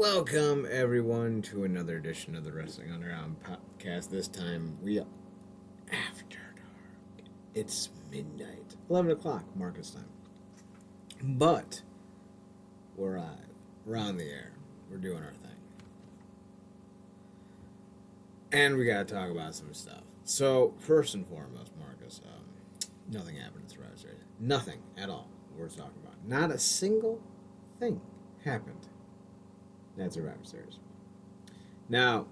Welcome, everyone, to another edition of the Wrestling Underground podcast. This time, we are after dark. It's midnight, 11 o'clock, Marcus time. But we're live. We're on the air. We're doing our thing. And we got to talk about some stuff. So, first and foremost, Marcus, nothing happened at Survivor Series. Nothing at all worth talking about. Not a single thing happened. That's Survivor Series. Now,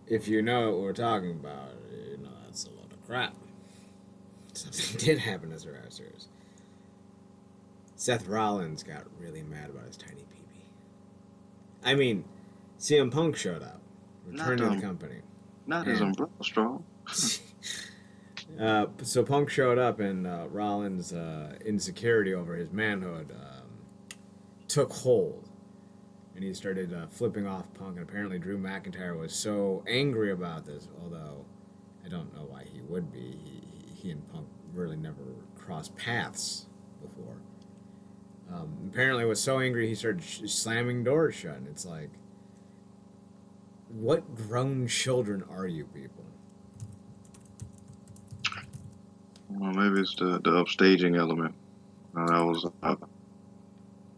if you know what we're talking about, you know that's a load of crap. Something did happen to Survivor Series. Seth Rollins got really mad about his tiny peepee. I mean, CM Punk showed up, returned to the company. Not his umbrella straw. So Punk showed up, and Rollins' insecurity over his manhood took hold. And he started flipping off Punk, and apparently Drew McIntyre was so angry about this, although I don't know why he would be. He and Punk really never crossed paths before. Apparently was so angry he started slamming doors shut, and it's like, what grown children are you people? Well, maybe it's the upstaging element. That was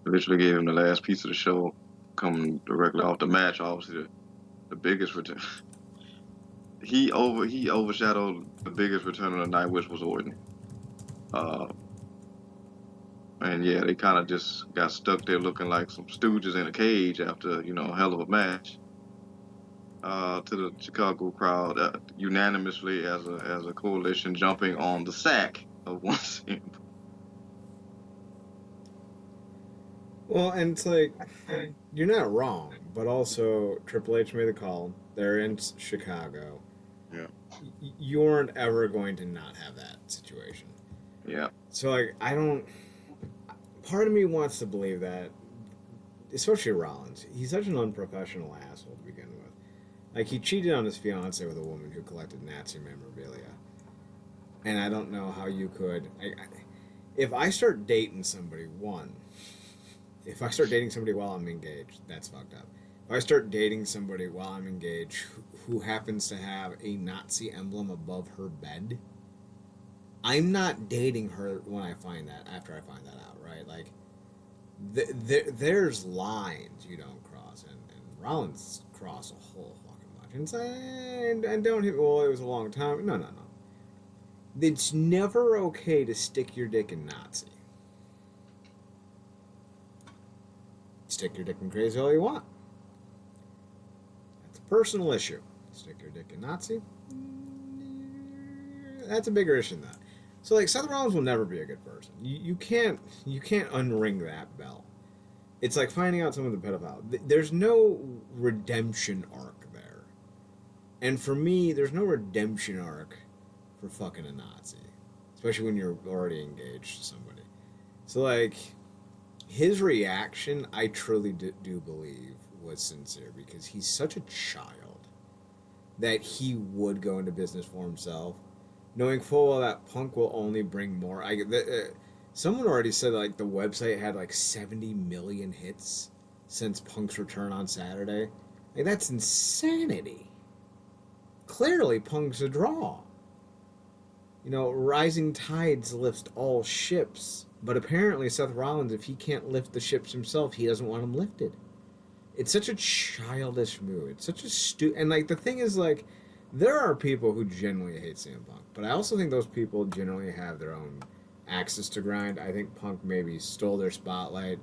literally gave him the last piece of the show. Coming directly off the match, obviously the biggest return. He overshadowed the biggest return of the night, which was Orton. And yeah, they kind of just got stuck there looking like some stooges in a cage after a hell of a match. To the Chicago crowd, unanimously as a coalition, jumping on the sack of one CM. Well, and it's like, you're not wrong, but also Triple H made the call. They're in Chicago. Yeah. You aren't ever going to not have that situation. Yeah. So, like, part of me wants to believe that, especially Rollins, he's such an unprofessional asshole to begin with. Like, he cheated on his fiancée with a woman who collected Nazi memorabilia. And I don't know how you could... if I start dating somebody, if I start dating somebody while I'm engaged, that's fucked up. If I start dating somebody while I'm engaged who happens to have a Nazi emblem above her bed, I'm not dating her when I find that, after I find that out, right? Like, there's lines you don't cross, and Rollins crossed a whole fucking bunch. And it's like, and don't hit, well, it was a long time. No. It's never okay to stick your dick in Nazi. Stick your dick in crazy all you want. That's a personal issue. Stick your dick in Nazi, that's a bigger issue than that. So, like, Seth Rollins will never be a good person. You can't unring that bell. It's like finding out someone's a pedophile. There's no redemption arc there. And for me, there's no redemption arc for fucking a Nazi. Especially when you're already engaged to somebody. So, like, his reaction, I truly do believe, was sincere, because he's such a child that he would go into business for himself, knowing full well that Punk will only bring more. Someone already said, like, the website had, like, 70 million hits since Punk's return on Saturday. Like, that's insanity. Clearly, Punk's a draw. You know, rising tides lift all ships. But apparently Seth Rollins, if he can't lift the ships himself, he doesn't want them lifted. It's such a childish move. It's such a and, like, the thing is, like, there are people who genuinely hate CM Punk. But I also think those people generally have their own axes to grind. I think Punk maybe stole their spotlight,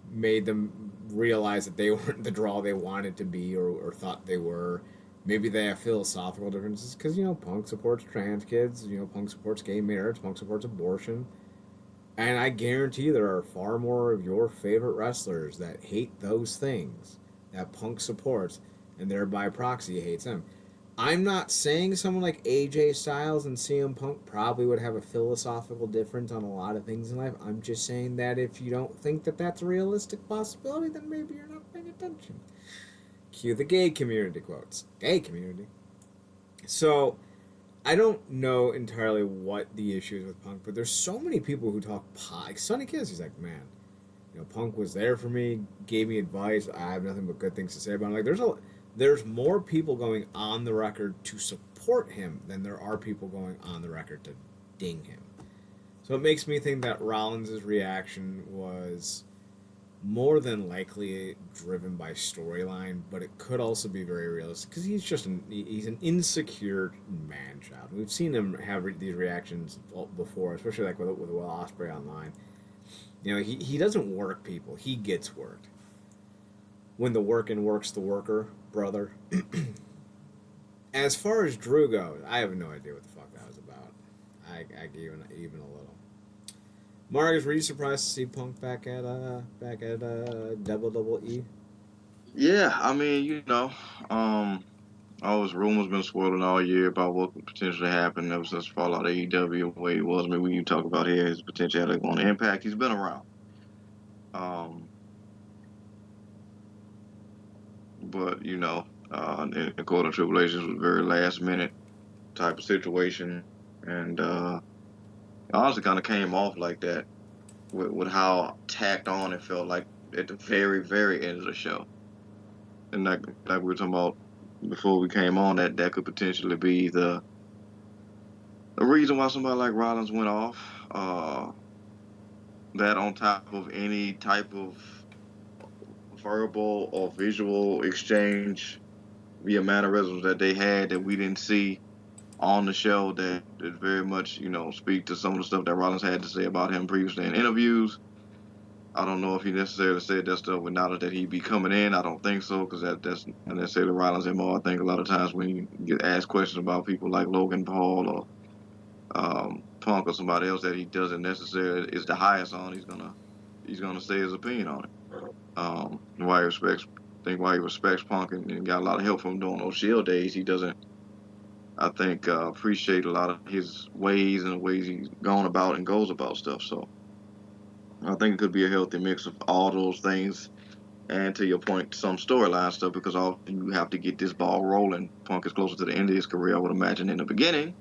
made them realize that they weren't the draw they wanted to be or thought they were. Maybe they have philosophical differences because, Punk supports trans kids. Punk supports gay marriage. Punk supports abortion. And I guarantee there are far more of your favorite wrestlers that hate those things that Punk supports, and thereby proxy hates them. I'm not saying someone like AJ Styles and CM Punk probably would have a philosophical difference on a lot of things in life. I'm just saying that if you don't think that that's a realistic possibility, then maybe you're not paying attention. Cue the gay community quotes. Gay community. So, I don't know entirely what the issue is with Punk, but there's so many people who talk like Sonny Kiss. He's like, man, Punk was there for me, gave me advice. I have nothing but good things to say about him. Like there's more people going on the record to support him than there are people going on the record to ding him. So it makes me think that Rollins' reaction was more than likely driven by storyline, but it could also be very realistic because he's an insecure man child. We've seen him have these reactions before, especially like with Will Ospreay online. He doesn't work people; he gets worked. When the working works the worker, brother. As far as Drew goes, I have no idea what the fuck that was about. I even a little. Marcus, were you surprised to see Punk back at WWE? Yeah, I mean, all those rumors been swirling all year about what could potentially happen ever since Fallout AEW, the way he was. I mean, when you talk about here, his potential had on Impact, he's been around. Um, but in according to Triple H, it was a very last minute type of situation, and it honestly kind of came off like that with how tacked on it felt like at the very, very end of the show. And like we were talking about before we came on, that could potentially be the reason why somebody like Rollins went off. That on top of any type of verbal or visual exchange via mannerisms that they had that we didn't see on the show that very much, speak to some of the stuff that Rollins had to say about him previously in interviews. I don't know if he necessarily said that stuff with knowledge that he'd be coming in. I don't think so, because that's not necessarily Rollins' MO. I think a lot of times when you get asked questions about people like Logan Paul or Punk or somebody else that he doesn't necessarily is the highest on, he's gonna say his opinion on it. Why he respects Punk and got a lot of help from him during those Shield days. He doesn't, I think, appreciate a lot of his ways and the ways he's gone about and goes about stuff. So I think it could be a healthy mix of all those things. And to your point, some storyline stuff, because all you have to get this ball rolling. Punk is closer to the end of his career, I would imagine, in the beginning.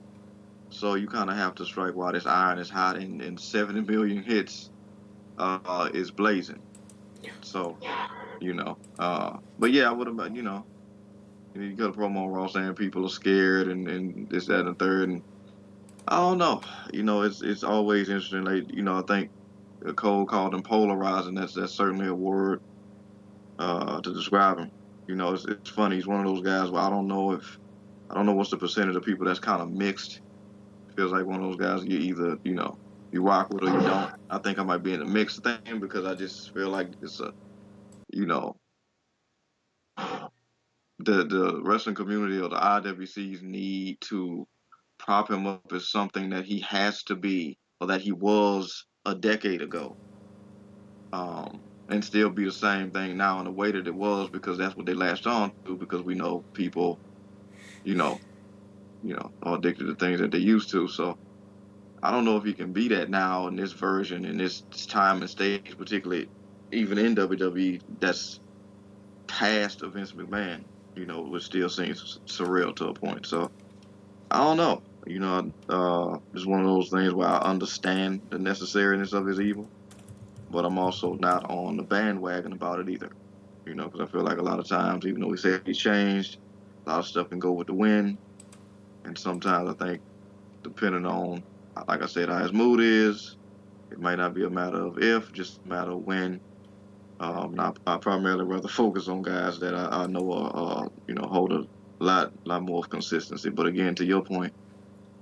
So you kind of have to strike while this iron is hot, and 70 million hits is blazing. So, but yeah, I would have, you got a promo on Raw saying people are scared and this, that, and the third. And I don't know. It's always interesting. Like, I think Cole called him polarizing. That's certainly a word to describe him. It's funny. He's one of those guys where I don't know what's the percentage of people that's kind of mixed. Feels like one of those guys you either, you rock with or you don't. I think I might be in the mixed thing because I just feel like it's you know, the wrestling community or the IWCs need to prop him up as something that he has to be or that he was a decade ago. And still be the same thing now in the way that it was, because that's what they latched on to, because we know people, you know, are addicted to things that they used to. So I don't know if he can be that now in this version, in this time and stage, particularly even in WWE, that's past of Vince McMahon, which still seems surreal to a point. So I don't know. It's one of those things where I understand the necessariness of his evil, but I'm also not on the bandwagon about it either. Because I feel like a lot of times, even though we say he's changed, a lot of stuff can go with the wind. And sometimes I think, depending on, like I said, how his mood is, it might not be a matter of if, just a matter of when. I primarily rather focus on guys that I know are, hold a lot more of consistency. But again, to your point,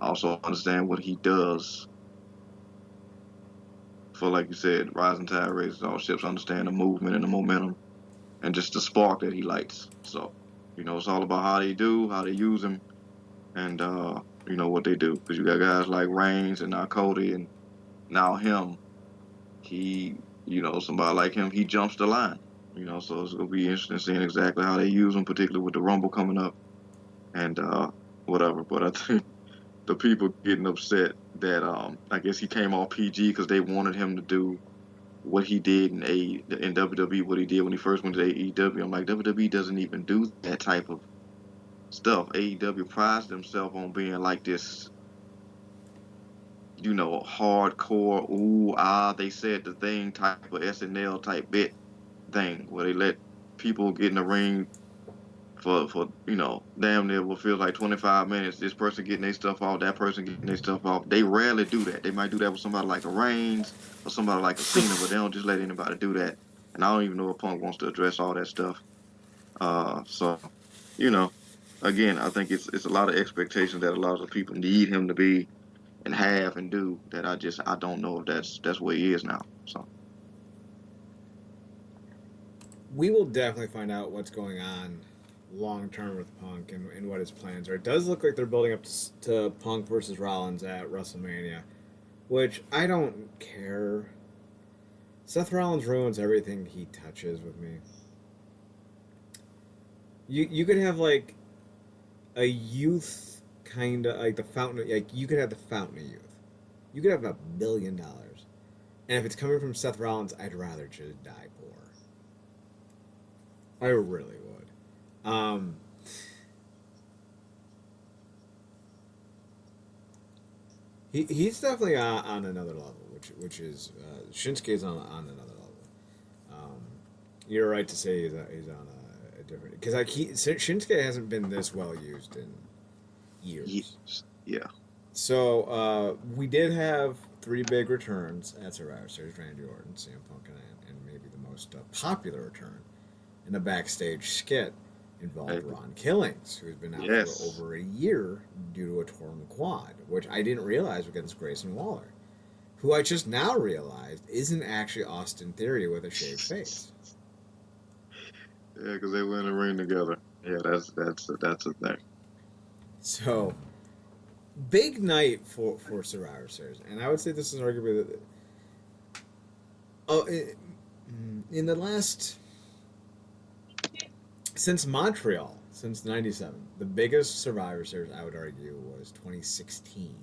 I also understand what he does for, like you said, rising tide raises all ships. Understand the movement and the momentum and just the spark that he lights. So, it's all about how they use him, and what they do. Because you got guys like Reigns and now Cody and now him. He, somebody like him, he jumps the line. So it's gonna be interesting seeing exactly how they use him, particularly with the Rumble coming up and whatever. But I think the people getting upset that I guess he came off PG because they wanted him to do what he did in WWE, what he did when he first went to AEW. I'm like, WWE doesn't even do that type of stuff. AEW prides themselves on being like this, hardcore, ooh, they said the thing type of SNL type bit thing where they let people get in the ring for damn near what feels like 25 minutes. This person getting their stuff off, that person getting their stuff off. They rarely do that. They might do that with somebody like a Reigns or somebody like a Cena, but they don't just let anybody do that. And I don't even know if Punk wants to address all that stuff. So, you know, again, I think it's a lot of expectations that a lot of people need him to be and have and do that I don't know if that's where he is now. So We will definitely find out what's going on long term with Punk and what his plans are. It does look like they're building up to Punk versus Rollins at WrestleMania, which I don't care. Seth Rollins ruins everything he touches with me. You could have like a youth kind of like the fountain, like you could have the fountain of youth. You could have $1 billion, and if it's coming from Seth Rollins, I'd rather just die poor. I really would. He's definitely on another level, which is Shinsuke's on another level. Um, you're right to say he's on a different, because like Shinsuke hasn't been this well used in years. yeah. So we did have 3 big returns at Survivor Series: Randy Orton, CM Punk, and maybe the most popular return in a backstage skit involved Ron Killings, who's been out for over a year due to a torn quad, which I didn't realize against Grayson Waller, who I just now realized isn't actually Austin Theory with a shaved face. Yeah, because they were in the ring together. Yeah, that's a thing. So, big night for Survivor Series, and I would say this is arguably in the last, since Montreal, since '97, the biggest Survivor Series I would argue was 2016,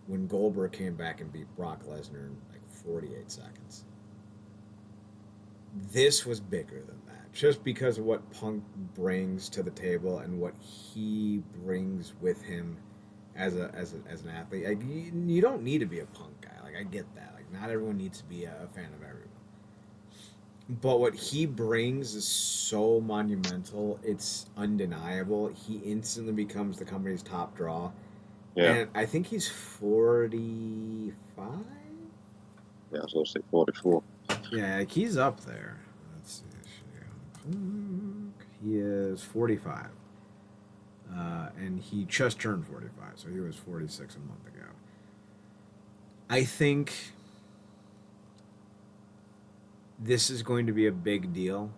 when Goldberg came back and beat Brock Lesnar in like 48 seconds. This was bigger than that, just because of what Punk brings to the table and what he brings with him as an athlete. Like, you don't need to be a Punk guy. Like, I get that. Like, not everyone needs to be a fan of everyone. But what he brings is so monumental. It's undeniable. He instantly becomes the company's top draw. Yeah. And I think he's 45? Yeah, I was going to say 44. Yeah, like he's up there. Let's see. He is 45. And he just turned 45, so he was 46 a month ago. I think this is going to be a big deal.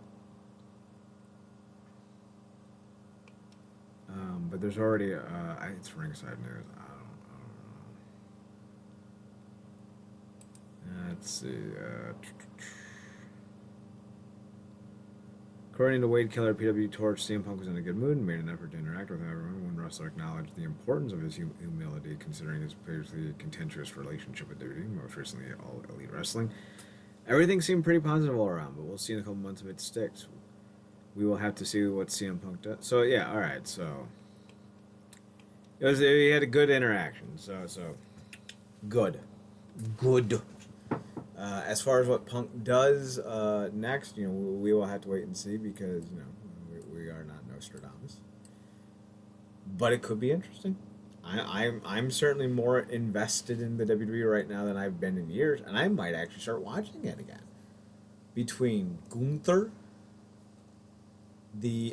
But there's already it's ringside news. I don't know. Let's see. According to Wade Keller, PW Torch, CM Punk was in a good mood and made an effort to interact with everyone. One wrestler acknowledged the importance of his humility, considering his previously contentious relationship with WWE, most recently All Elite Wrestling. Everything seemed pretty positive all around, but we'll see in a couple months if it sticks. We will have to see what CM Punk does. So yeah, all right. So he had a good interaction. So good. As far as what Punk does next, we will have to wait and see, because we are not Nostradamus. But it could be interesting. I'm certainly more invested in the WWE right now than I've been in years, and I might actually start watching it again. Between Gunther,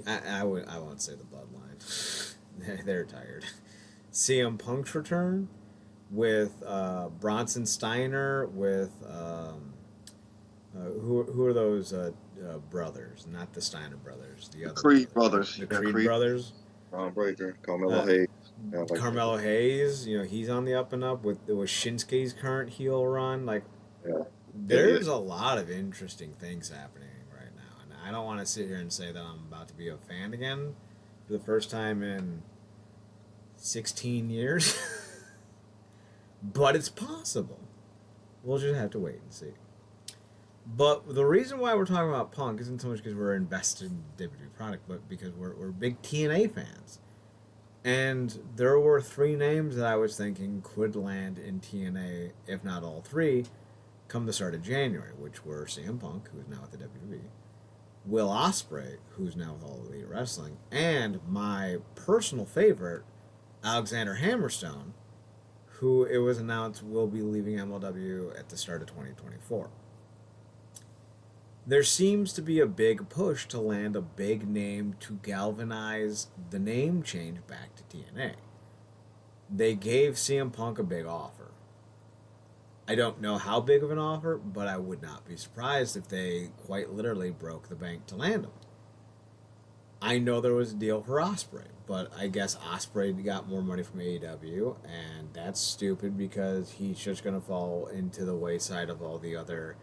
I won't say the Bloodline, they're tired. CM Punk's return with Bronson Steiner, with who are those brothers? Not the Steiner brothers, the other Creed brothers. The Creed brothers. Ron Breaker, Carmelo Hayes. Carmelo Hayes, he's on the up and up with Shinsuke's current heel run. Like, there's a lot of interesting things happening right now, and I don't want to sit here and say that I'm about to be a fan again for the first time in 16 years. But it's possible. We'll just have to wait and see. But the reason why we're talking about Punk isn't so much because we're invested in the WWE product, but because we're big TNA fans. And there were three names that I was thinking could land in TNA, if not all three, come the start of January, which were CM Punk, who is now at the WWE, Will Ospreay, who's now with All Elite Wrestling, and my personal favorite, Alexander Hammerstone, who it was announced will be leaving MLW at the start of 2024. There seems to be a big push to land a big name to galvanize the name change back to TNA. They gave CM Punk a big offer. I don't know how big of an offer, but I would not be surprised if they quite literally broke the bank to land him. I know there was a deal for Ospreay, but I guess Ospreay got more money from AEW, and that's stupid because he's just going to fall into the wayside of all the other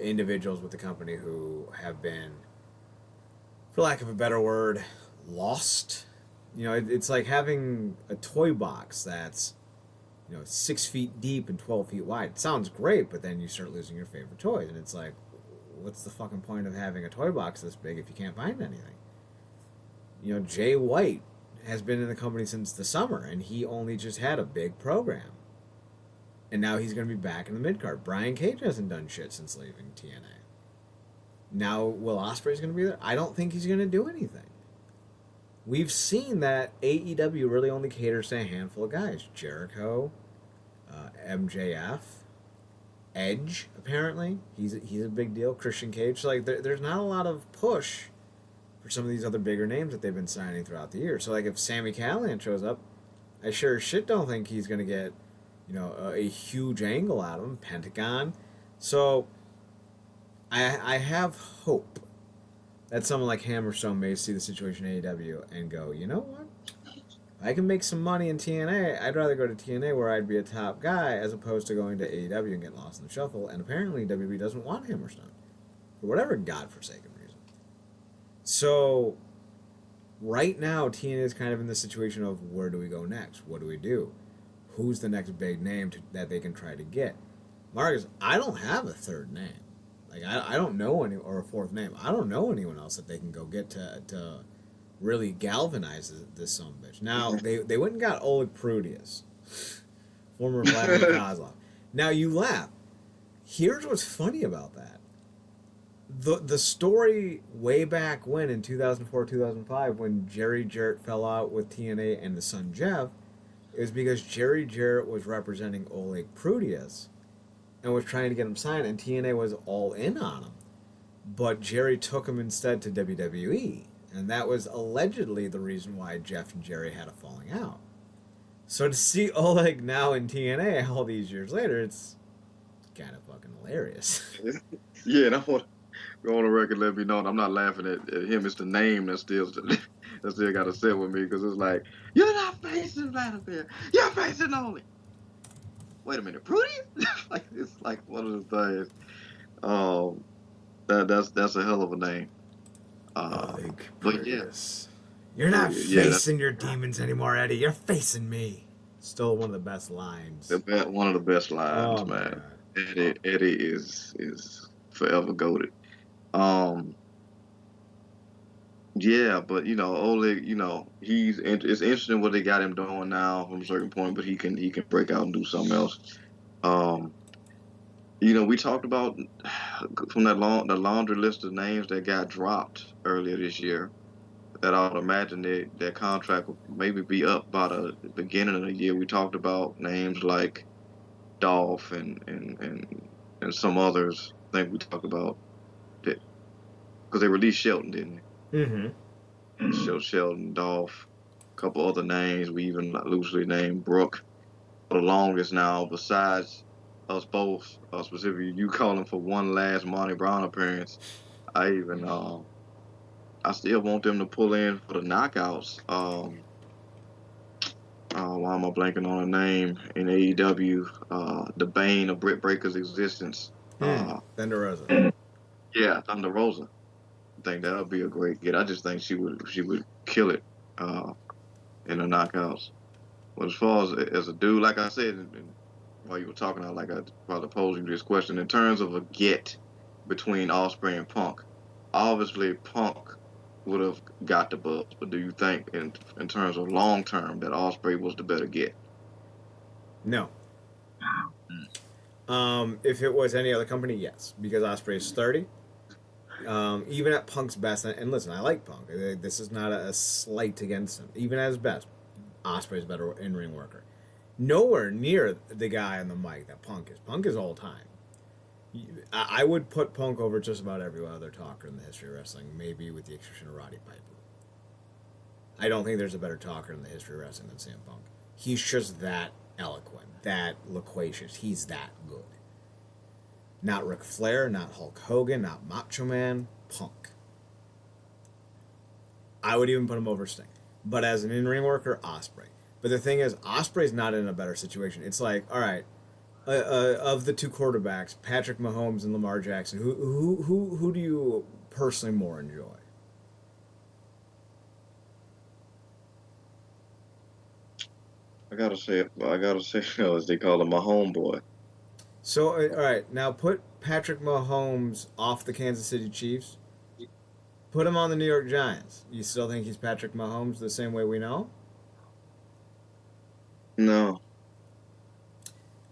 individuals with the company who have been, for lack of a better word, lost. You know, it's like having a toy box that's, 6 feet deep and 12 feet wide. It sounds great, but then you start losing your favorite toys, and it's like, what's the fucking point of having a toy box this big if you can't find anything? Jay White has been in the company since the summer, and he only just had a big program. And now he's going to be back in the mid-card. Brian Cage hasn't done shit since leaving TNA. Now, Will Ospreay's going to be there? I don't think he's going to do anything. We've seen that AEW really only caters to a handful of guys. Jericho, MJF, Edge, apparently. He's a big deal. Christian Cage. So, there's not a lot of push for some of these other bigger names that they've been signing throughout the year. So, if Sami Callihan shows up, I sure as shit don't think he's going to get, a huge angle out of him. Pentagon. So, I have hope that someone like Hammerstone may see the situation in AEW and go, you know what? I can make some money in TNA. I'd rather go to TNA where I'd be a top guy as opposed to going to AEW and getting lost in the shuffle. And apparently WWE doesn't want Hammerstone for whatever godforsaken reason. So right now TNA is kind of in the situation of where do we go next? What do we do? Who's the next big name that they can try to get? Marcus, I don't have a third name. I don't know any, or a fourth name. I don't know anyone else that they can go get to really galvanize this son of a bitch. Now, they went and got Oleg Prudius, former Vladimir Kozlov. Now, you laugh. Here's what's funny about that. The story way back when, in 2004, 2005, when Jerry Jarrett fell out with TNA and the son Jeff, is because Jerry Jarrett was representing Oleg Prudius and was trying to get him signed, and TNA was all in on him. But Jerry took him instead to WWE, and that was allegedly the reason why Jeff and Jerry had a falling out. So to see Oleg now in TNA all these years later, it's kind of fucking hilarious. Yeah, and I want to go on the record, let me know I'm not laughing at him. It's the name that still got to sit with me, because it's like, you're not facing Vladimir, you're facing Oleg. Wait a minute, Prudy? It's like one of the things. That's a hell of a name. But yeah, you're not facing your demons anymore, Eddie. You're facing me. Still one of the best lines. One of the best lines, man. Eddie is forever goated. Yeah, but Oleg, it's interesting what they got him doing now from a certain point, but he can break out and do something else. We talked about from the laundry list of names that got dropped earlier this year, that I would imagine their contract would maybe be up by the beginning of the year. We talked about names like Dolph and some others. I think we talked about that because they released Shelton, didn't they? Mm-hmm. So Sheldon, Dolph, a couple other names. We even loosely named Brooke for the longest now. Besides us both, specifically you calling for one last Monty Brown appearance, I still want them to pull in for the knockouts. Why am I blanking on a name in AEW? The bane of Britt Baker's existence. Thunder Rosa. Yeah, Thunder Rosa. I think that would be a great get. I just think she would kill it in the knockouts. But as far as a dude, like I said, while you were talking, I probably posed you this question in terms of a get between Ospreay and Punk. Obviously, Punk would have got the buzz. But do you think, in terms of long term, that Ospreay was the better get? No. If it was any other company, yes, because Ospreay is 30. Even at Punk's best, and listen, I like Punk. This is not a slight against him. Even at his best, Ospreay's a better in-ring worker. Nowhere near the guy on the mic that Punk is. Punk is all time. I would put Punk over just about every other talker in the history of wrestling, maybe with the exception of Roddy Piper. I don't think there's a better talker in the history of wrestling than CM Punk. He's just that eloquent, that loquacious. He's that good. Not Ric Flair, not Hulk Hogan, not Macho Man, Punk. I would even put him over Sting. But as an in-ring worker, Ospreay. But the thing is, Ospreay's not in a better situation. It's like, all right, of the two quarterbacks, Patrick Mahomes and Lamar Jackson, who do you personally more enjoy? I gotta say, as they call him, my homeboy. So, all right, now put Patrick Mahomes off the Kansas City Chiefs. Put him on the New York Giants. You still think he's Patrick Mahomes the same way we know? No.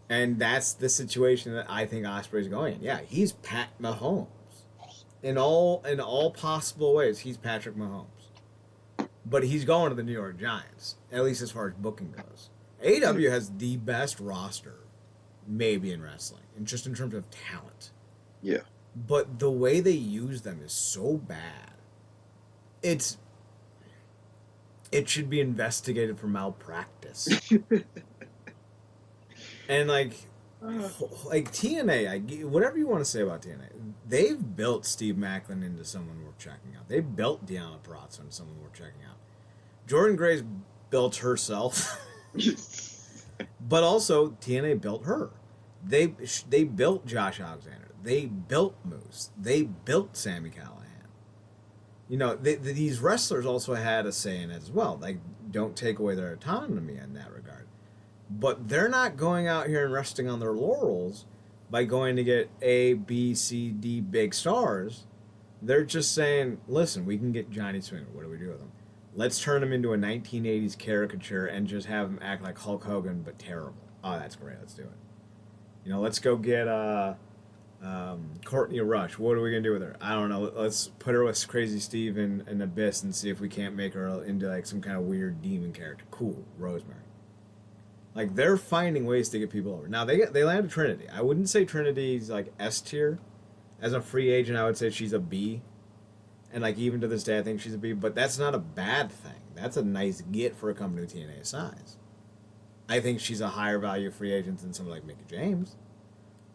And that's the situation that I think Ospreay's going in. Yeah, he's Pat Mahomes. In all possible ways, he's Patrick Mahomes. But he's going to the New York Giants, at least as far as booking goes. AEW has the best roster, maybe in wrestling, and just in terms of talent. Yeah. But the way they use them is so bad. It should be investigated for malpractice. And like TNA, whatever you want to say about TNA, they've built Steve Macklin into someone worth checking out. They built Deanna Purrazzo into someone worth checking out. Jordan Grace built herself, but also TNA built her. They built Josh Alexander. They built Moose. They built Sami Callihan. You know, these wrestlers also had a say in it as well. Like, don't take away their autonomy in that regard. But they're not going out here and resting on their laurels by going to get A, B, C, D big stars. They're just saying, listen, we can get Johnny Swinger. What do we do with him? Let's turn him into a 1980s caricature and just have him act like Hulk Hogan, but terrible. Oh, that's great. Let's do it. You know, let's go get Courtney Rush. What are we going to do with her? I don't know. Let's put her with Crazy Steve in Abyss and see if we can't make her into like some kind of weird demon character. Cool. Rosemary. Like, they're finding ways to get people over. Now, they landed Trinity. I wouldn't say Trinity's, like, S tier. As a free agent, I would say she's a B. And, like, even to this day, I think she's a B. But that's not a bad thing. That's a nice get for a company with TNA size. I think she's a higher value free agent than someone like Mickie James.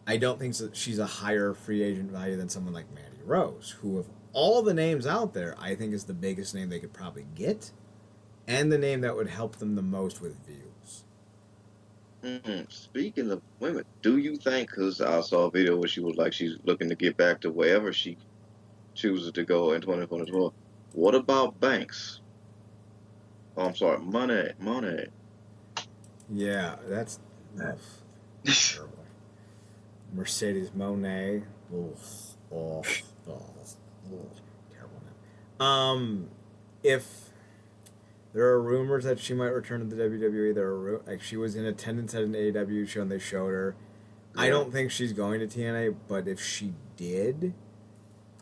I don't think she's a higher free agent value than someone like Mandy Rose, who, of all the names out there, I think is the biggest name they could probably get. And the name that would help them the most with views. Speaking of women, do you think, because I saw a video where she was like she's looking to get back to wherever she chooses to go in 2024, what about Banks? Oh, I'm sorry, Money. Yeah, that's terrible. Mercedes Moné. Terrible name. If there are rumors that she might return to the WWE. There are like she was in attendance at an AEW show and they showed her. Yeah. I don't think she's going to TNA, but if she did,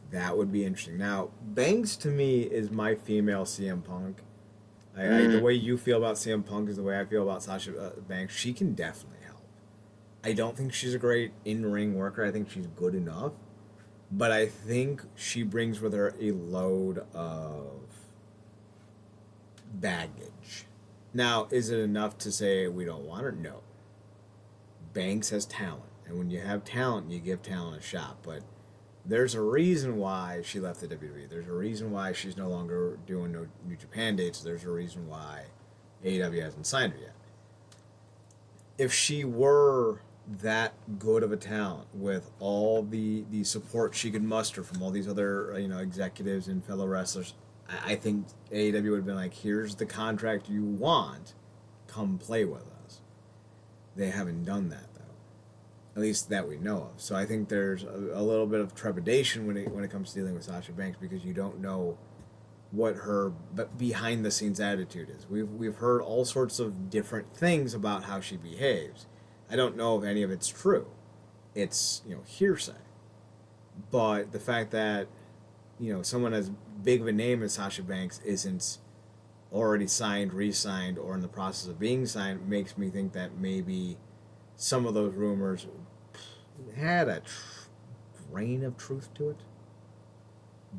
that would be interesting. Now, Banks to me is my female CM Punk. The way you feel about CM Punk is the way I feel about Sasha Banks. She can definitely help. I don't think she's a great in-ring worker. I think she's good enough. But I think she brings with her a load of baggage. Now, is it enough to say we don't want her? No. Banks has talent. And when you have talent, you give talent a shot. But there's a reason why she left the WWE. There's a reason why she's no longer doing no New Japan dates. There's a reason why AEW hasn't signed her yet. If she were that good of a talent with all the support she could muster from all these other executives and fellow wrestlers, I think AEW would have been like, here's the contract you want, come play with us. They haven't done that, though. At least that we know of. So I think there's a little bit of trepidation when it comes to dealing with Sasha Banks because you don't know what her behind the scenes attitude is. We've heard all sorts of different things about how she behaves. I don't know if any of it's true. It's, hearsay. But the fact that, someone as big of a name as Sasha Banks isn't already signed, re-signed, or in the process of being signed makes me think that maybe some of those rumors had a grain of truth to it.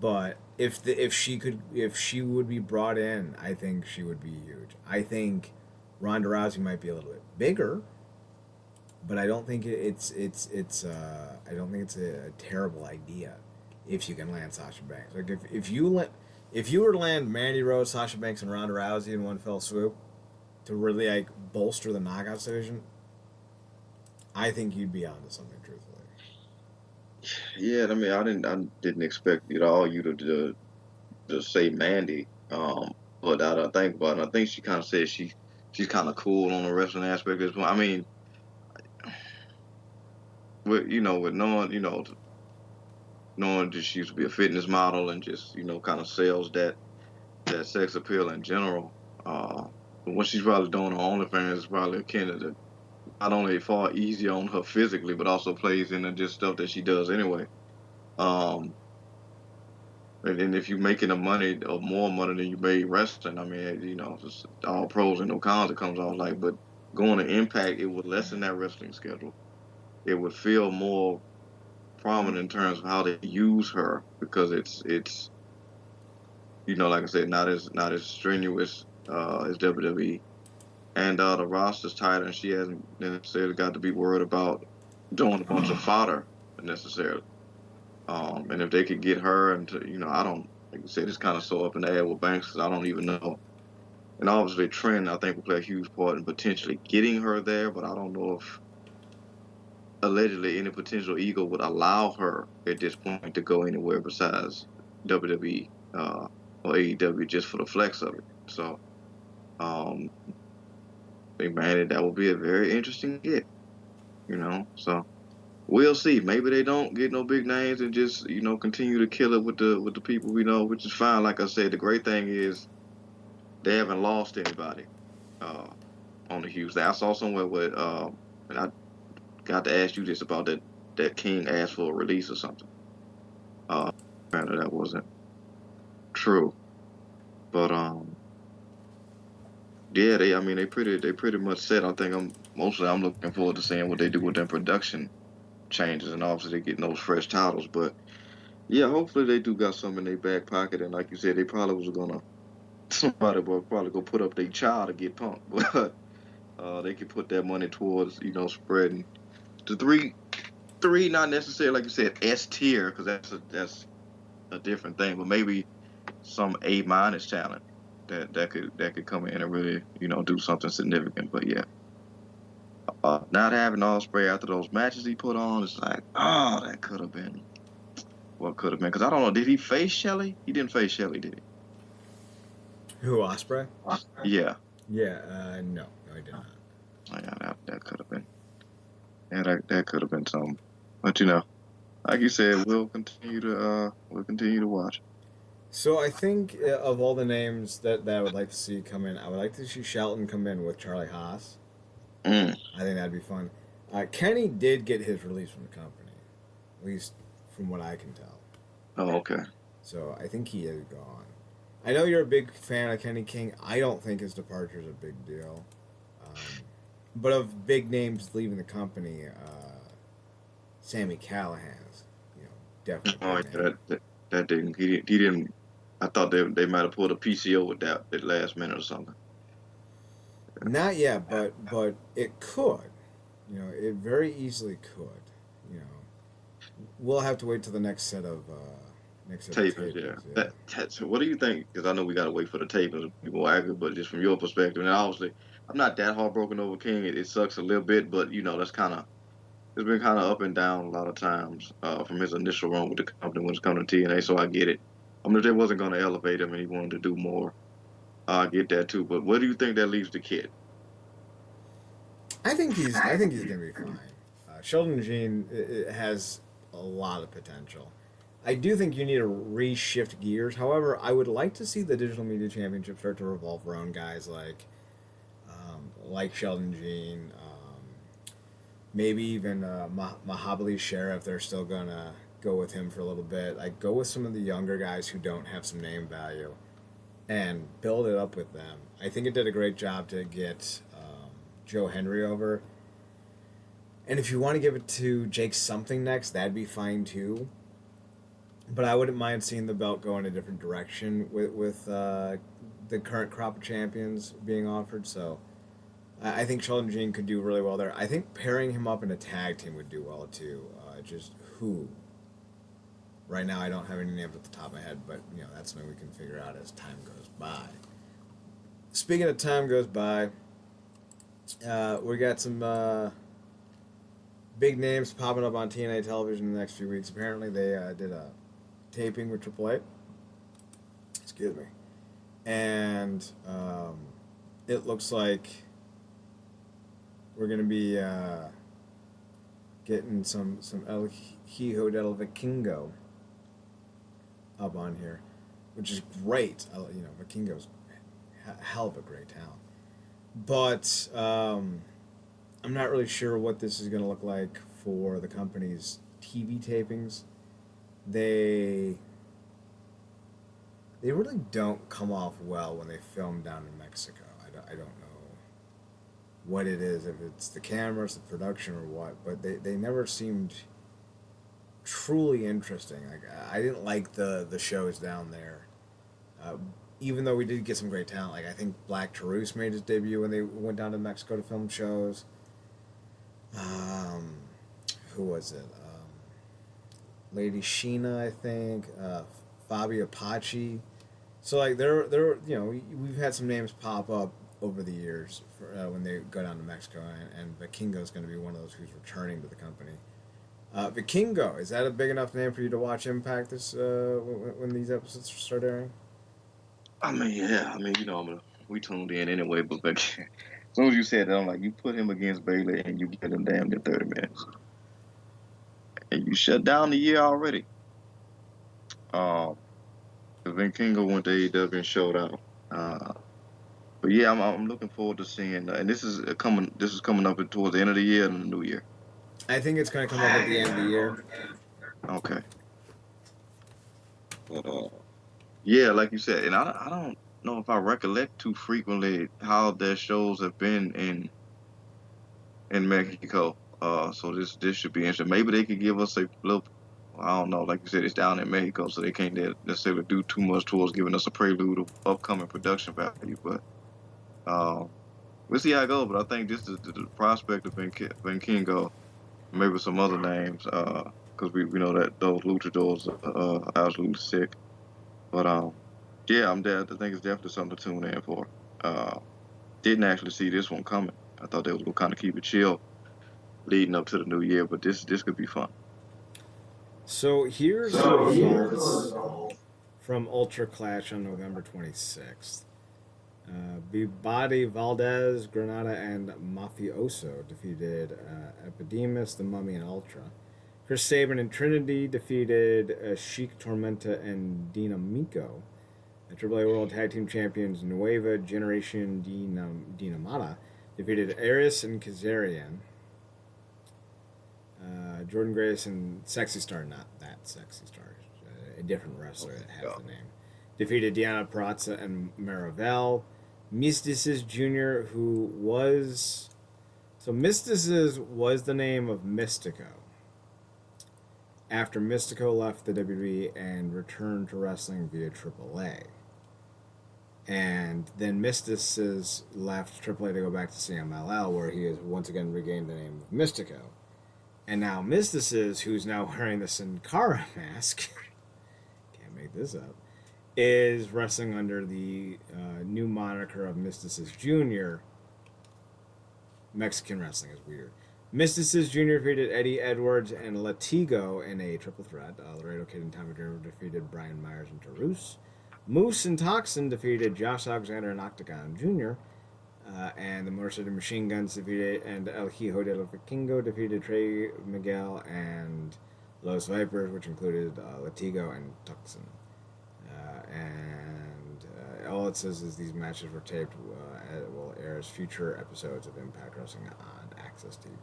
But if she would be brought in, I think she would be huge. I think Ronda Rousey might be a little bit bigger, but I don't think I don't think it's a terrible idea if you can land Sasha Banks. Like if you were to land Mandy Rose, Sasha Banks, and Ronda Rousey in one fell swoop to really like bolster the knockouts division, I think you'd be onto something truthfully. Yeah, I mean, I didn't expect all you to say Mandy. But I think about it, I think she kind of said she's kind of cool on the wrestling aspect as well. I mean, with knowing that she used to be a fitness model and just kind of sells that sex appeal in general. But what she's probably doing on OnlyFans is probably akin to not only far easier on her physically, but also plays into just stuff that she does anyway. Um, and then if you're making the money or more money than you made wrestling, I mean, just all pros and no cons. It comes off like, but going to Impact, it would lessen that wrestling schedule. It would feel more prominent in terms of how they use her because it's like I said, not as strenuous as WWE, and the roster's tighter, and she hasn't necessarily got to be worried about doing a bunch of fodder necessarily. And if they could get her into, I don't, like I said, it's kind of so up in the air with Banks because I don't even know. And obviously, Trent, I think, will play a huge part in potentially getting her there, but I don't know if allegedly any potential ego would allow her at this point to go anywhere besides WWE or AEW just for the flex of it. So, I think, man, that would be a very interesting get, So we'll see. Maybe they don't get no big names and just continue to kill it with the people we know, which is fine. Like I said, the great thing is they haven't lost anybody on the Hughes. I saw somewhere where and I got to ask you this about that King asked for a release or something. Apparently that wasn't true, but yeah, I mean they pretty much said. I think I'm looking forward to seeing what they do with their production changes, and obviously they getting those fresh titles. But yeah, hopefully they do got some in their back pocket, and like you said, they probably was gonna somebody will probably go put up their child to get punked, but they can put that money towards spreading the three not necessarily like you said S tier because that's a different thing, but maybe some A minus talent that could come in and really do something significant. But yeah, not having Ospreay after those matches he put on, it's like, oh, that could have been what could have been. Because I don't know, did he face Shelley? He didn't face Shelley, did Who, Ospreay? he? Yeah. Yeah, no, I did not. Oh, yeah, that could have been. Yeah, that could have been something. But like you said, we'll continue to watch. So I think of all the names that I would like to see come in, I would like to see Shelton come in with Charlie Haas. Mm. I think that'd be fun. Kenny did get his release from the company, at least from what I can tell. Oh, okay. So I think he is gone. I know you're a big fan of Kenny King. I don't think his departure is a big deal. But of big names leaving the company, Sammy Callahan's, definitely. Oh, yeah, that didn't. He didn't. I thought they might have pulled a PCO with that at last minute or something. Not yet, but it could. It very easily could. We'll have to wait till the next set of Tapings, yeah. That's what do you think? Because I know we got to wait for the tapings to be more accurate, but just from your perspective, and obviously, I'm not that heartbroken over King. It sucks a little bit, but that's it's been kind of up and down a lot of times from his initial run with the company when it's coming to TNA. So I get it. I mean, if they wasn't going to elevate him and he wanted to do more, I get that too. But what do you think that leaves the kid? I think he's gonna be fine. Sheldon Jean has a lot of potential. I do think you need to reshift gears. However, I would like to see the Digital Media Championship start to revolve around guys like Sheldon Jean, maybe even Mahabali Sheriff. They're still gonna go with him for a little bit. Like go with some of the younger guys who don't have some name value, and build it up with them. I think it did a great job to get Joe Henry over. And if you want to give it to Jake something next, that'd be fine too. But I wouldn't mind seeing the belt go in a different direction with the current crop of champions being offered. So I think Sheldon Jean could do really well there. I think pairing him up in a tag team would do well too. Just who? Right now, I don't have any names at the top of my head, but that's something we can figure out as time goes by. Speaking of time goes by, we got some big names popping up on TNA television in the next few weeks. Apparently, they did a taping with AAA. Excuse me. And it looks like we're going to be getting some El Hijo del Vikingo up on here, which is great. Vikingo's a hell of a great talent. But I'm not really sure what this is going to look like for the company's TV tapings. They really don't come off well when they film down in Mexico. I don't know what it is, if it's the cameras, the production, or what, but they never seemed truly interesting. Like I didn't like the shows down there. Even though we did get some great talent, like I think Black Taurus made his debut when they went down to Mexico to film shows. Who was it? Lady Sheena, I think. Fabi Apache. So like they're we've had some names pop up over the years for, when they go down to Mexico, and Vikingo is going to be one of those who's returning to the company. Vikingo, is that a big enough name for you to watch Impact this when these episodes start airing? I mean, yeah. I mean, we tuned in anyway, but like, as soon as you said that, I'm like, you put him against Bailey and you get him damned in 30 minutes. And you shut down the year already. Then Kingo went to AEW and showed out. But yeah, I'm looking forward to seeing, and this is coming. This is coming up towards the end of the year and the new year. I think it's going to come up at the end of the year. Okay. But yeah, like you said, and I don't know if I recollect too frequently how their shows have been in Mexico. So this should be interesting. Maybe they could give us a little. I don't know. Like you said, it's down in Mexico, so they can't necessarily do too much towards giving us a prelude of upcoming production value. But we'll see how it goes. But I think this is the prospect of Ben Kingo, maybe some other names, because we know that those luchadors are absolutely sick. But yeah, I think it's definitely something to tune in for. Didn't actually see this one coming. I thought they was gonna kind of keep it chill leading up to the new year, but this could be fun. So here's the results from Ultra Clash on November 26th. Bibadi, Valdez, Granada, and Mafioso defeated Epidemus, The Mummy, and Ultra. Chris Sabin and Trinity defeated Sheik Tormenta and Dinamico. The AAA World Tag Team Champions Nueva Generation Dinamata defeated Aris and Kazarian. Jordan Grace and Sexy Star, not that Sexy Star, a different wrestler that has the name, defeated Deanna Perazza and Marivel. Mysticis Jr., who was... So Mysticis was the name of Mystico after Mystico left the WWE and returned to wrestling via AAA. And then Mysticis left AAA to go back to CMLL, where he has once again regained the name of Mystico. And now Mysticis, who's now wearing the Sin Cara mask, can't make this up, is wrestling under the new moniker of Mysticis Jr. Mexican wrestling is weird. Mysticis Jr. defeated Eddie Edwards and Latigo in a triple threat. Laredo Kid and Tommy Dreamer defeated Brian Myers and Tarus. Moose and Toxin defeated Josh Alexander and Octagon Jr. And the Motor City Machine Guns defeated, and El Hijo del Vikingo defeated Trey Miguel and Los Vipers, which included Latigo and Tucson. And all it says is these matches were taped will air as future episodes of Impact Wrestling on Access TV.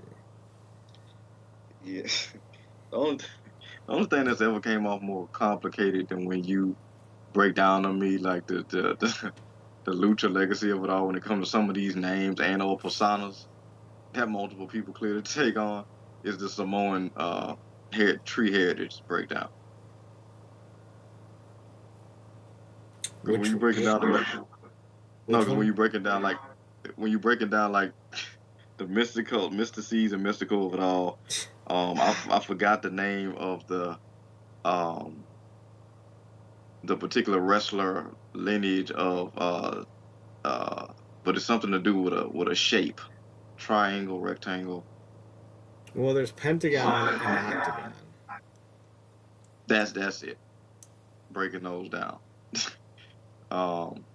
Yeah. The only, the only thing that's ever came off more complicated than when you break down on me like the lucha legacy of it all when it comes to some of these names and or personas that multiple people clearly take on is the Samoan tree heritage breakdown. Because when Which you break it down, like, no, which because when one? you break it down like when you break it down like the mysticies and mystical of it all, I forgot the name of um the particular wrestler lineage of uh, but it's something to do with a shape, triangle, rectangle. Well, there's Pentagon and Octagon. That's it. Breaking those down. um,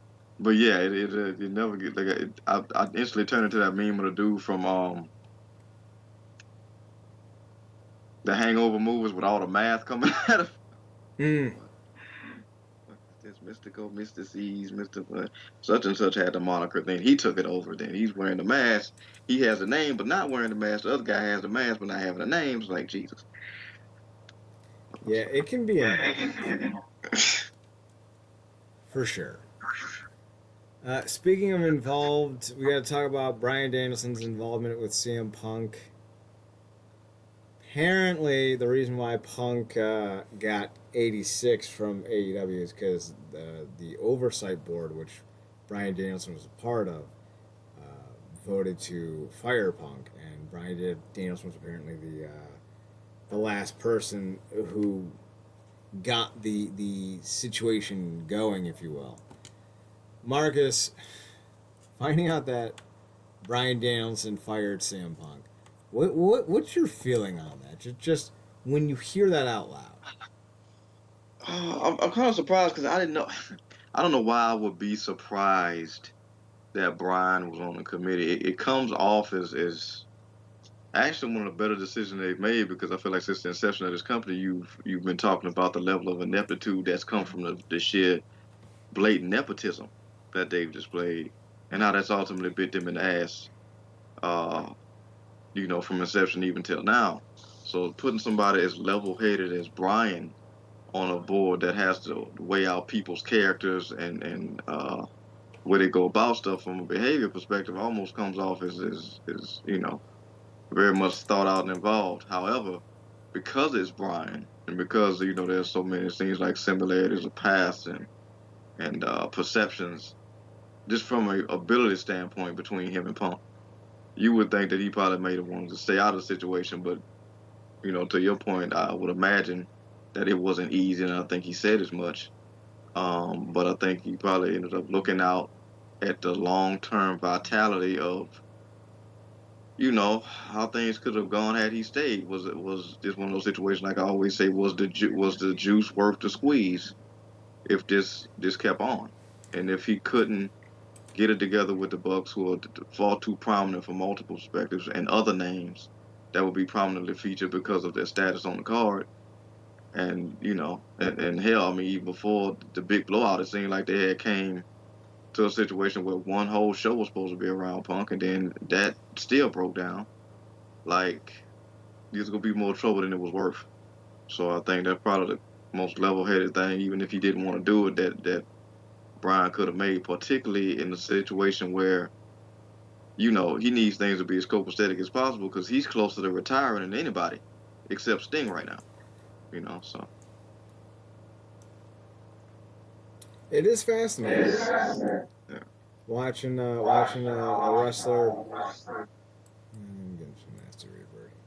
but yeah, it never get like I instantly turned into that meme of the dude from the Hangover movies with all the math coming at him. Mm. What is this mystical, mystices, mystical? Such and such had the moniker. Then he took it over. Then he's wearing the mask. He has the name, but not wearing the mask. The other guy has the mask, but not having the name. It's like Jesus. Yeah, it can be involved for sure. Speaking of involved, we got to talk about Bryan Danielson's involvement with CM Punk. Apparently, the reason why Punk got 86 from AEW is because the oversight board, which Bryan Danielson was a part of, voted to fire Punk, and Danielson was apparently the last person who got the situation going, if you will. Marcus, finding out that Bryan Danielson fired CM Punk, what's your feeling on that? Just when you hear that out loud. I'm kind of surprised because I didn't know. I don't know why I would be surprised that Brian was on the committee. It comes off as actually one of the better decisions they've made because I feel like since the inception of this company, you've been talking about the level of ineptitude that's come from the sheer blatant nepotism that they've displayed and how that's ultimately bit them in the ass. Uh, from inception even till now. So putting somebody as level-headed as Brian on a board that has to weigh out people's characters and where they go about stuff from a behavior perspective almost comes off as very much thought out and involved. However, because it's Brian and because there's so many things like similarities of paths and perceptions, just from a ability standpoint between him and Punk, you would think that he probably made it wanted to stay out of the situation. But to your point, I would imagine that it wasn't easy, and I think he said as much. But I think he probably ended up looking out at the long-term vitality of how things could have gone had he stayed. Was just one of those situations, like I always say, was the juice worth the squeeze if this kept on, and if he couldn't get it together with the Bucks, who are far too prominent from multiple perspectives, and other names that would be prominently featured because of their status on the card. And hell, I mean, even before the big blowout, it seemed like they had came to a situation where one whole show was supposed to be around Punk, and then that still broke down. Like, there's gonna be more trouble than it was worth. So I think that's probably the most level-headed thing, even if he didn't want to do it, that Brian could have made, particularly in a situation where he needs things to be as copacetic as possible because he's closer to retiring than anybody, except Sting right now. So It is fascinating yeah. watching a wrestler. I'm getting some nasty reverting.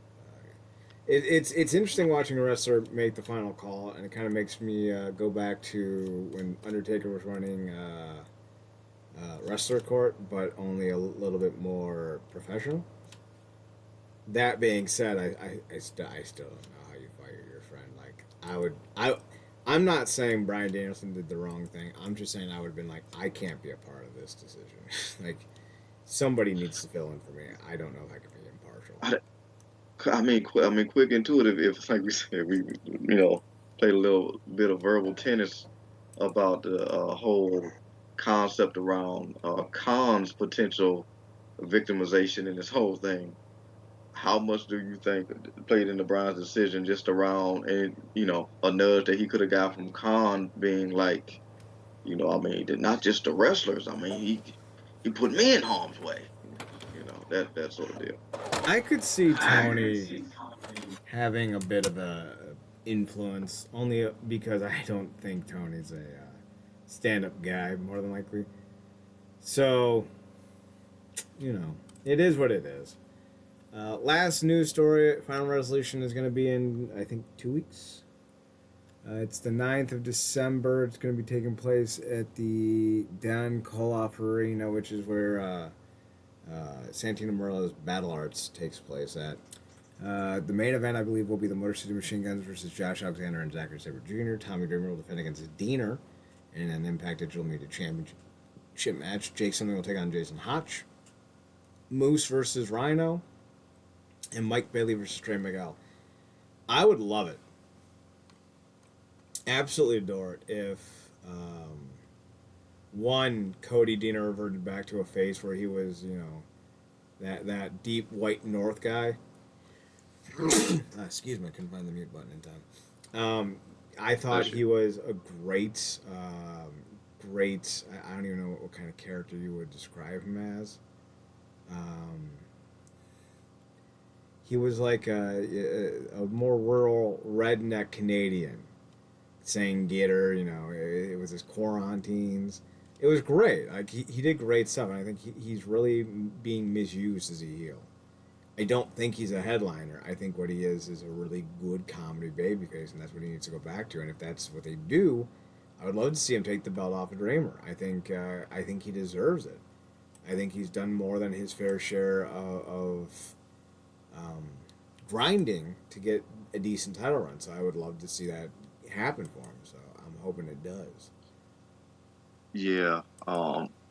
It's interesting watching a wrestler make the final call, and it kind of makes me go back to when Undertaker was running Wrestler Court, but only a little bit more professional. That being said, I still don't know how you fire your friend. Like I'm not saying Bryan Danielson did the wrong thing. I'm just saying I would have been like, I can't be a part of this decision. Like somebody needs to fill in for me. I don't know if I can be impartial. quick intuitive. If like we said, we played a little bit of verbal tennis about the whole concept around Khan's potential victimization in this whole thing. How much do you think played into Brian's decision just around and a nudge that he could have got from Khan being like, not just the wrestlers. I mean, he put me in harm's way. That sort of deal. I could see Tony having a bit of a influence, only because I don't think Tony's a stand-up guy, more than likely. So, it is what it is. Last news story: Final Resolution is going to be in, I think, 2 weeks. It's the 9th of December. It's going to be taking place at the Dan Koloff Arena, which is where Santino Marella's Battle Arts takes place at. The main event, I believe, will be the Motor City Machine Guns versus Josh Alexander and Zachary Sabre Jr. Tommy Dreamer will defend against Diener in an Impact Digital Media Championship match. Jake Something will take on Jason Hotch. Moose versus Rhino. And Mike Bailey versus Trey Miguel. I would love it. Absolutely adore it if one, Cody Deaner reverted back to a face where he was, that deep white North guy. Excuse me, I couldn't find the mute button in time. I thought he was a great, I don't even know what kind of character you would describe him as. He was like a more rural redneck Canadian. Saying getter, it was his quarantines. It was great. Like he did great stuff, and I think he's really being misused as a heel. I don't think he's a headliner. I think what he is a really good comedy babyface, and that's what he needs to go back to. And if that's what they do, I would love to see him take the belt off of Dreamer. I think he deserves it. I think he's done more than his fair share of grinding to get a decent title run. So I would love to see that happen for him. So I'm hoping it does. Yeah.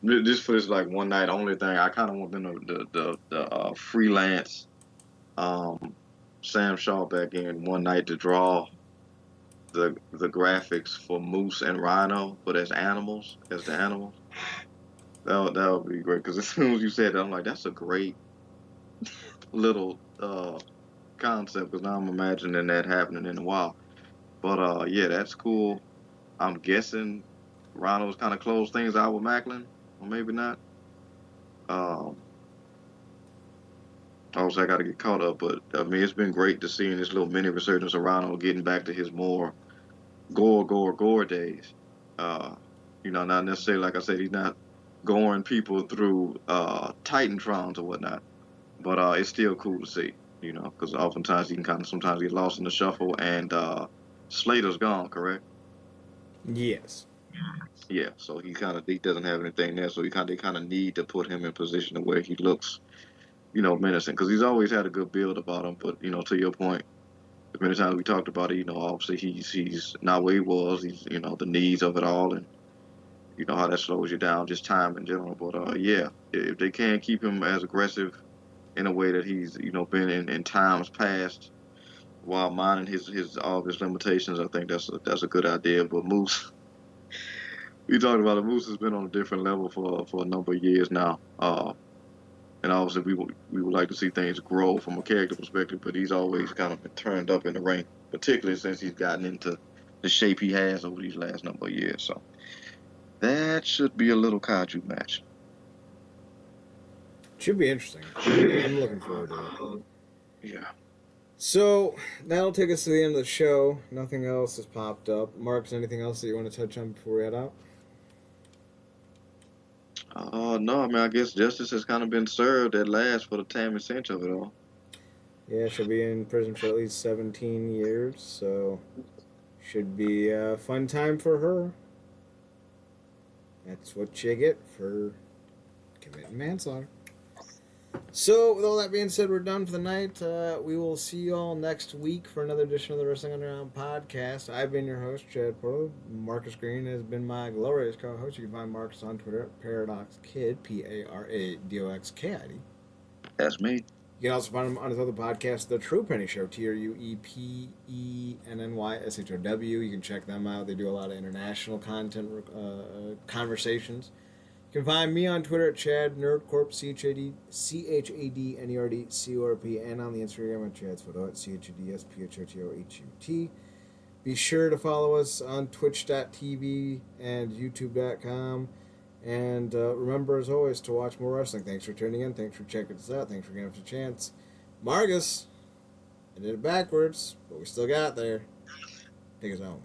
Just for this like one night only thing, I kind of want them the freelance Sam Shaw back in one night to draw the graphics for Moose and Rhino, but as the animals. That would be great, because as soon as you said that, I'm like, that's a great little concept, because now I'm imagining that happening in the wild. But yeah, that's cool. I'm guessing Rhino's kind of closed things out with Macklin, or maybe not. Also, I got to get caught up, but I mean, it's been great to see this little mini resurgence of Rhino getting back to his more gore days. Not necessarily, like I said, he's not goring people through Titantrons or whatnot, but it's still cool to see, because oftentimes he can kind of sometimes get lost in the shuffle, and Slater's gone, correct? Yes. Yeah, so he doesn't have anything there, so they kind of need to put him in position to where he looks, menacing, because he's always had a good build about him. But to your point, as many times we talked about it, obviously he's not where he was. He's the needs of it all, and how that slows you down, just time in general. But yeah, if they can keep him as aggressive in a way that he's been in times past, while minding his all of his limitations, I think that's a good idea. But Moose. We talked about it. Moose has been on a different level for a number of years now, and obviously we would like to see things grow from a character perspective. But he's always kind of been turned up in the ring, particularly since he's gotten into the shape he has over these last number of years. So that should be a little kaiju match. Should be interesting. I'm looking forward to it. Yeah. So that'll take us to the end of the show. Nothing else has popped up. Marks, anything else that you want to touch on before we head out? No, I mean, I guess justice has kind of been served at last for the Tammy Cinch of it all. Yeah, she'll be in prison for at least 17 years, so should be a fun time for her. That's what you get for committing manslaughter. So, with all that being said, we're done for the night. We will see you all next week for another edition of the Wrestling Underground podcast. I've been your host, Chad Porto. Marcus Green has been my glorious co-host. You can find Marcus on Twitter at ParadoxKid, ParadoxKid. That's me. You can also find him on his other podcast, The True Penny Show, TruePennyShow. You can check them out. They do a lot of international content conversations. You can find me on Twitter at Chad Nerdcorp, ChadNerdcorp, and on the Instagram at Chad's Photo at ChadSphotOhut. Be sure to follow us on Twitch.tv and YouTube.com. And remember, as always, to watch more wrestling. Thanks for tuning in. Thanks for checking us out. Thanks for giving us a chance. Margus, I did it backwards, but we still got there. Take us home.